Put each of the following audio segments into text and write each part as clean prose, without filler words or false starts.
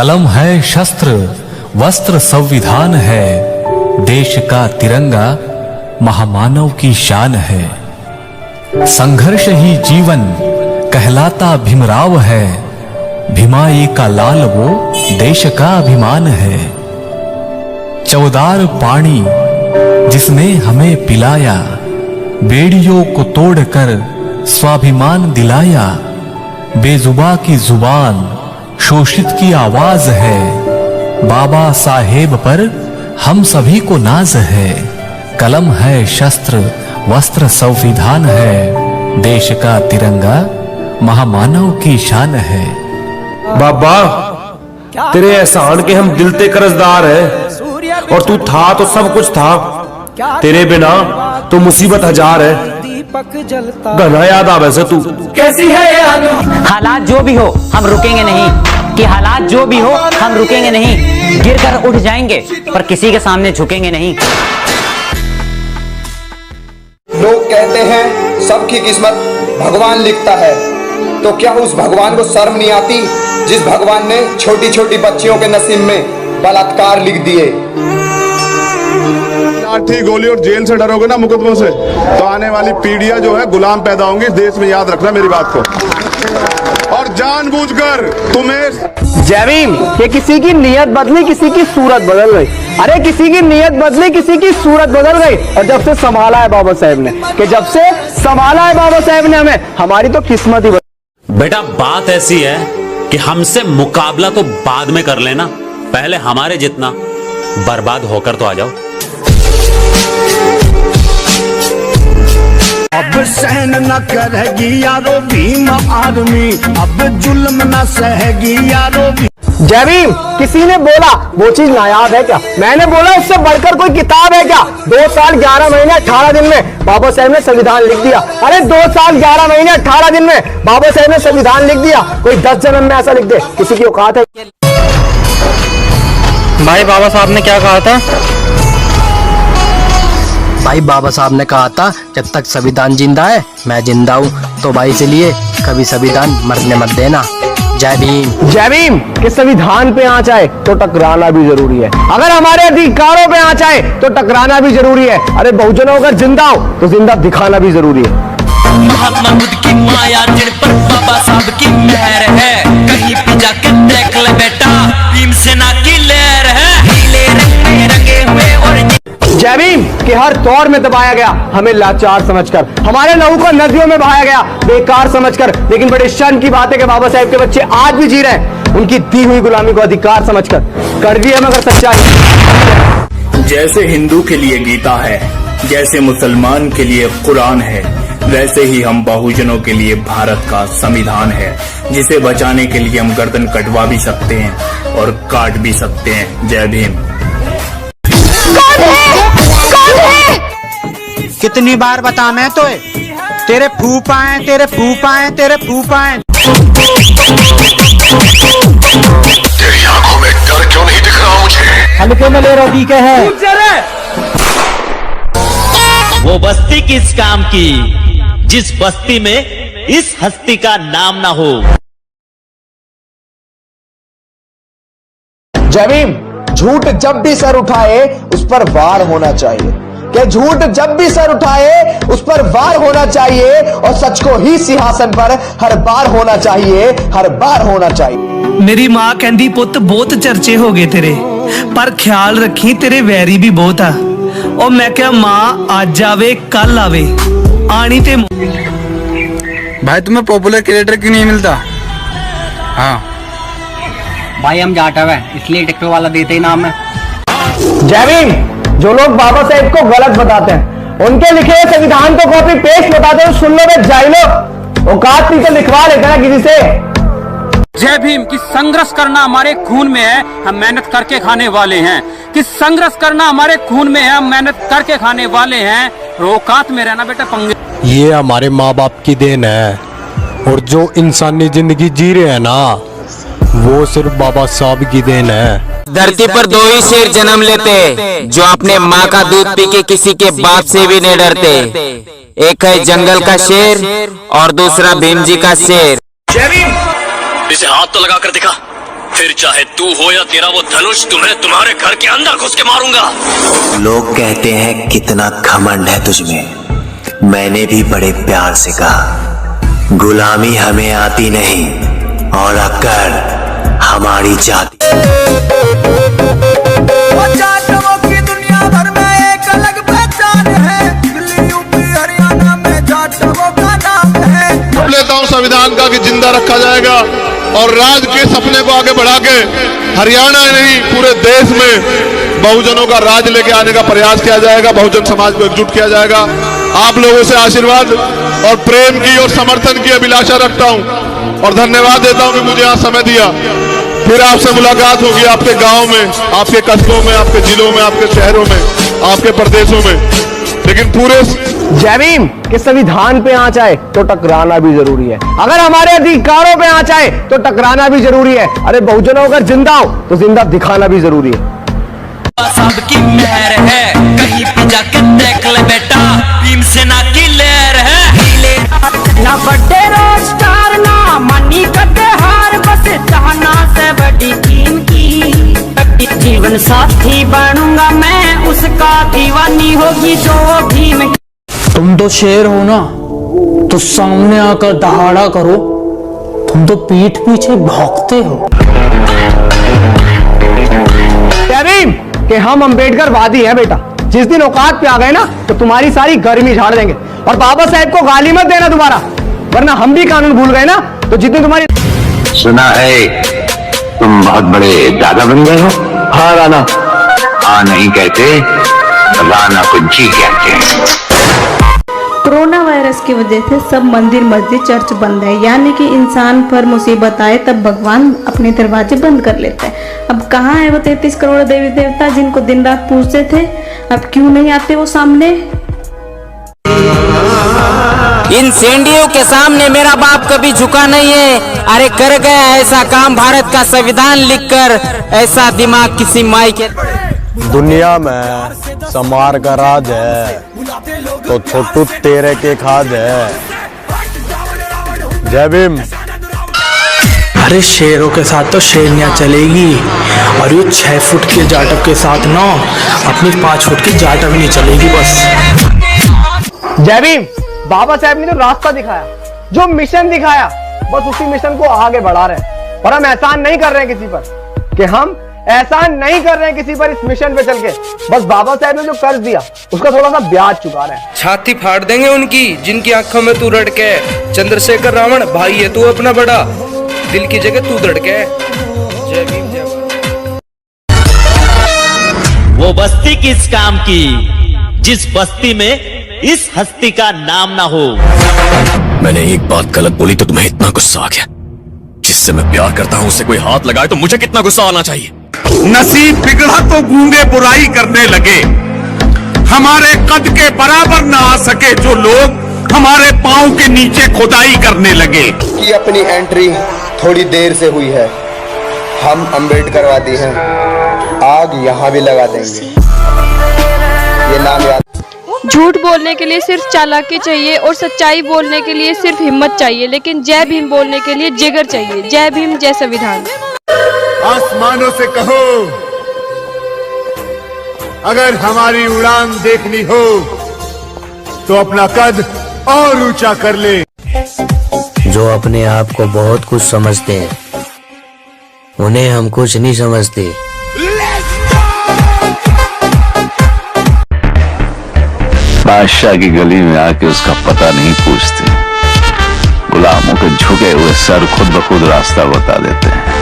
कलम है शस्त्र, वस्त्र संविधान है, देश का तिरंगा महामानव की शान है। संघर्ष ही जीवन कहलाता भीमराव है, भीमाई का लाल वो देश का अभिमान है। चौदार पानी जिसने हमें पिलाया, बेड़ियों को तोड़कर स्वाभिमान दिलाया। बेजुबा की जुबान शोषित की आवाज है, बाबा साहेब पर हम सभी को नाज है। कलम है शस्त्र, वस्त्र संविधान है, देश का तिरंगा महामानव की शान है। बाबा तेरे एहसान के हम दिल ते कर्जदार हैं, और तू था तो सब कुछ था, तेरे बिना तो मुसीबत हजार है। घना याद आवे से तू कैसी है ये हालात जो भी हो हम रुकेंगे नहीं, कि हालात जो भी हो हम रुकेंगे नहीं। गिरकर उठ जाएंगे पर किसी के सामने झुकेंगे नहीं। लोग कहते हैं सबकी किस्मत भगवान लिखता है, तो क्या उस भगवान को शर्म नहीं आती जिस भगवान ने छोटी छोटी बच्चियों के नसीब में बलात्कार लिख दिए। लाठी गोली और जेल से डरोगे ना मुकदमों से, तो आने वाली पीढ़ियां जो है गुलाम पैदा होंगी इस देश में। याद रखना मेरी बात को, और जानबूझकर तुम्हें जय भीम कि किसी की नीयत बदली, किसी की सूरत बदल गई। अरे किसी की नीयत बदली, किसी की सूरत बदल गई। और जब से संभाला है बाबा साहेब ने, कि जब से संभाला है बाबा साहेब ने हमें, हमारी तो किस्मत ही बेटा बात ऐसी है कि हमसे मुकाबला तो बाद में कर लेना, पहले हमारे जितना बर्बाद होकर तो आ जाओ। अब सहन न करेगी यारो भीम आर्मी, अब जुल्म न सहेगी यारो। जय भीम किसी ने बोला वो चीज नायाब है क्या? मैंने बोला उससे बढ़कर कोई किताब है क्या? 2 साल 11 महीने 18 दिन में बाबा साहेब ने संविधान लिख दिया। अरे 2 साल 11 महीने 18 दिन में बाबा साहेब ने संविधान लिख दिया। कोई 10 जन्म में ऐसा लिख दे, किसी की औकात है? भाई बाबा साहब ने क्या कहा था? भाई बाबा साहब ने कहा था जब तक संविधान जिंदा है मैं जिंदा हूँ, तो भाई इसलिए कभी संविधान मरने मत देना। जय भीम। जय भीम कि संविधान पे आँच आए तो टकराना भी जरूरी है, अगर हमारे अधिकारों पे आँच आए तो टकराना भी जरूरी है। अरे बहुजनों अगर जिंदा हो तो जिंदा दिखाना भी जरूरी है। महात्मा बुद्ध की माया जिन पर बाबा साहब की मेहर है, कहीं भी जाके देख ले बेटा भीमसेना की लहर है। नीले रंग में रंगे हुए और जय भीम कि हर दौर में दबाया गया हमें लाचार समझकर, हमारे लहू को नदियों में बहाया गया बेकार समझकर। लेकिन बड़े शर्म की बात है कि बाबा साहेब के बच्चे आज भी जी रहे हैं उनकी दी हुई गुलामी को अधिकार समझकर। कड़वी है मगर सच्चाई। जैसे हिंदू के लिए गीता है, जैसे मुसलमान के लिए कुरान है, वैसे ही हम बहुजनों के लिए भारत का संविधान है, जिसे बचाने के लिए हम गर्दन कटवा भी सकते हैं और काट भी सकते हैं। जय भीम। कितनी बार बता मैं तो तेरे फूफा हैं, तेरे फूफा हैं, तेरे फूफा हैं। तेरी आंखों में डर क्यों नहीं दिख रहा मुझे? हल्के में ले रही के है। वो बस्ती किस काम की जिस बस्ती में इस हस्ती का नाम ना हो। जय भीम झूठ जब भी सर उठाए उस पर वार होना चाहिए, कि झूठ जब भी सर उठाए उस पर वार होना चाहिए, और सच को ही सिंहासन पर हर बार होना चाहिए, हर बार होना चाहिए। मेरी मां कहती पुत बहुत चर्चे हो गए तेरे, पर ख्याल रखी तेरे वैरी भी बहुत आ। और मैं क्या मां आज आवे कल आवे आनी ते। भाई तुम्हें पॉपुलर क्रिएटर क्यों नहीं मिलता? हाँ भाई हम जाटा है इसलिए ट्रैक्टर वाला देते ही नाम है। जय भीम जो लोग बाबा साहेब को गलत बताते हैं, उनके लिखे हुए संविधान को कॉपी पेस्ट बताते हैं, सुन लो बे जाइलो, औकात नहीं तो लिखवा लेते ना किसी से। जय भीम कि संघर्ष करना हमारे खून में है, हम मेहनत करके खाने वाले हैं। कि संघर्ष करना हमारे खून में है, हम मेहनत करके खाने वाले हैं। औकात में रहना बेटा पंगे। ये हमारे माँ बाप की देन है, और जो इंसानी जिंदगी जी रहे हैं ना वो सिर्फ बाबा साहब की देन है। धरती पर 2 ही शेर जन्म लेते जो अपने माँ का दूध पी के किसी के बाप से भी नहीं डरते। एक है जंगल का शेर और दूसरा भीम जी का शेर। जय भीम। इसे हाथ तो लगा कर दिखा। फिर चाहे तू हो या तेरा वो धनुष, तुम्हें तुम्हारे घर के अंदर घुस के मारूंगा। लोग कहते हैं कितना घमंड है तुझमें। मैंने भी बड़े प्यार से कहा, गुलामी हमें आती नहीं और अक्कर हमारी जाति। की दुनिया भर में एक अलग पहचान है, दिल्ली यूपी हरियाणा में जाटवों का नाम है। लेता हूं संविधान का कि जिंदा रखा जाएगा और राज्य के सपने को आगे बढ़ा के हरियाणा नहीं पूरे देश में बहुजनों का राज लेके आने का प्रयास किया जाएगा। बहुजन समाज को एकजुट किया जाएगा। आप लोगों से आशीर्वाद और प्रेम की और समर्थन की अभिलाषा रखता हूं और धन्यवाद देता हूं कि मुझे यहाँ समय दिया। फिर आपसे मुलाकात होगी आपके गांव में, आपके कस्बों में, आपके जिलों में, आपके शहरों में, आपके प्रदेशों में। लेकिन पूरे जय भीम के संविधान पे आंच आए तो टकराना भी जरूरी है। अगर हमारे अधिकारों पे आंच आए तो टकराना भी जरूरी है। अरे बहुजनों अगर जिंदा हो तो जिंदा दिखाना भी जरूरी है। सबकी मेहर है, कहीं भी जाके देख ले बेटा, भीमसेना की लहर है। ना बड़े रोस्टार ना मनी कटे हार, बस चाहना से बड़ी टीम की। जीवन साथी बनूंगा मैं, उसका दीवानी होगी जो भीम। तुम तो शेर हो ना, तो सामने आकर दहाड़ा करो। तुम तो पीठ पीछे भौंकते हो। जय भीम कि हम अंबेडकर वादी हैं बेटा। जिस दिन औकात पे आ गए ना तो तुम्हारी सारी गर्मी झाड़ देंगे। और बाबा साहेब को गाली मत देना दोबारा, वरना हम भी कानून भूल गए ना तो जितनी तुम्हारी। सुना है तुम बहुत बड़े दादा बन गए हो। हाँ राणा। हाँ नहीं कहते, राणा को जी कहते हैं। कोरोना वायरस की वजह से सब मंदिर मस्जिद चर्च बंद है, यानी कि इंसान पर मुसीबत आए तब भगवान अपने दरवाजे बंद कर लेते हैं। अब कहाँ है वो 33 करोड़ देवी देवता जिनको दिन रात पूजते थे? अब क्यों नहीं आते वो सामने? इन सेंडियों के सामने मेरा बाप कभी झुका नहीं है। अरे कर गया ऐसा काम भारत का संविधान लिखकर, ऐसा दिमाग किसी माई के। दुनिया में समार का राज है तो छोटू तेरे के खाद है। जय भीम। अरे शेरों के साथ तो शेरनियां चलेगी, और ये 6 फुट के जाटव के साथ ना अपनी 5 फुट की जाटव नहीं चलेगी बस। जय भीम। बाबा साहब ने जो रास्ता दिखाया, जो मिशन दिखाया, बस उसी मिशन को आगे बढ़ा रहे हैं। और हम एहसान नहीं कर रहे हैं किसी पर, कि हम एहसान नहीं कर रहे हैं किसी पर इस मिशन पे चल के। बस बाबा साहब ने जो कर्ज दिया उसका थोड़ा सा ब्याज चुका रहे हैं। छाती फाड़ देंगे उनकी जिनकी आंखों में तू रड़के। चंद्रशेखर रावण भाई है तू अपना बड़ा, दिल की जगह तू धड़के। जय भीम जय। वो बस्ती किस काम की जिस बस्ती में इस हस्ती का नाम ना हो। मैंने एक बात गलत बोली तो तुम्हें इतना गुस्सा आ गया? जिससे मैं प्यार करता हूं उसे कोई हाथ लगाए तो मुझे कितना गुस्सा आना चाहिए? नसीब बिगड़ा तो गूंगे बुराई करने लगे। हमारे कद के बराबर ना आ सके जो लोग हमारे पांव के नीचे खुदाई करने लगे। कि अपनी एंट्री थोड़ी देर से हुई है। हम अंबेडकरवादी हैं, आग यहाँ भी लगा देंगे। ये नाम याद। झूठ बोलने के लिए सिर्फ चालाकी चाहिए और सच्चाई बोलने के लिए सिर्फ हिम्मत चाहिए, लेकिन जय भीम बोलने के लिए जिगर चाहिए। जय भीम जय संविधान। आसमानों से कहो अगर हमारी उड़ान देखनी हो तो अपना कद और ऊंचा कर ले। जो अपने आप को बहुत कुछ समझते हैं उन्हें हम कुछ नहीं समझते। बादशाह की गली में आके उसका पता नहीं पूछते, गुलामों के झुके हुए सर खुद ब खुद रास्ता बता देते हैं।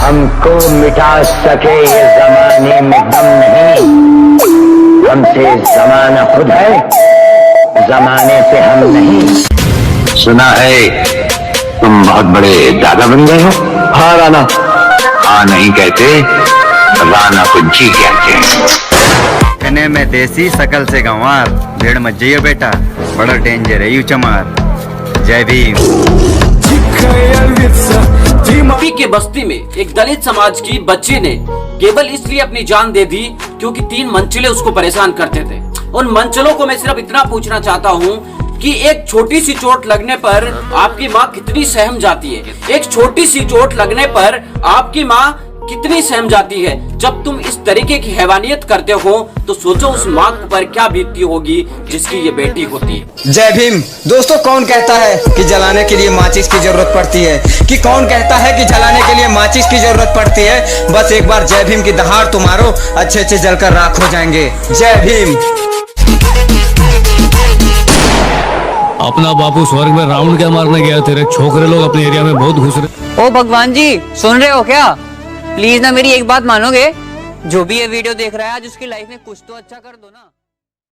हमको मिटा सके ये जमाने में दम नहीं, हमसे जमाना खुद है, जमाने पे हम नहीं। सुना है तुम बहुत बड़े दादा बन गए हो। हाँ राणा। हाँ नहीं कहते, राणा को जी कहते हैं। कहने में देसी सकल से गंवार, भीड़ मत जाइयो बेटा, बड़ा डेंजर है यू चमार। जय भीम। यूपी के बस्ती में एक दलित समाज की बच्ची ने केवल इसलिए अपनी जान दे दी क्योंकि 3 मंचले उसको परेशान करते थे। उन मंचलों को मैं सिर्फ इतना पूछना चाहता हूँ कि एक छोटी सी चोट लगने पर आपकी माँ कितनी सहम जाती है। एक छोटी सी चोट लगने पर आपकी माँ कितनी सहम जाती है। जब तुम इस तरीके की हैवानियत करते हो तो सोचो उस माँ पर क्या बीतती होगी जिसकी ये बेटी होती है। जय भीम। दोस्तों, कौन कहता है कि जलाने के लिए माचिस की जरूरत पड़ती है, कि कौन कहता है कि जलाने के लिए माचिस की जरूरत पड़ती है। बस एक बार जय भीम की दहाड़ तो मारो, अच्छे अच्छे जलकर राख हो जाएंगे। जय भीम। अपना बापू स्वर्ग में रावण क्या मारने गया, तेरे छोकरे लोग अपने एरिया में बहुत घुस रहे। ओ भगवान जी, सुन रहे हो क्या? प्लीज ना मेरी एक बात मानोगे, जो भी ये वीडियो देख रहा है आज उसकी लाइफ में कुछ तो अच्छा कर दो ना।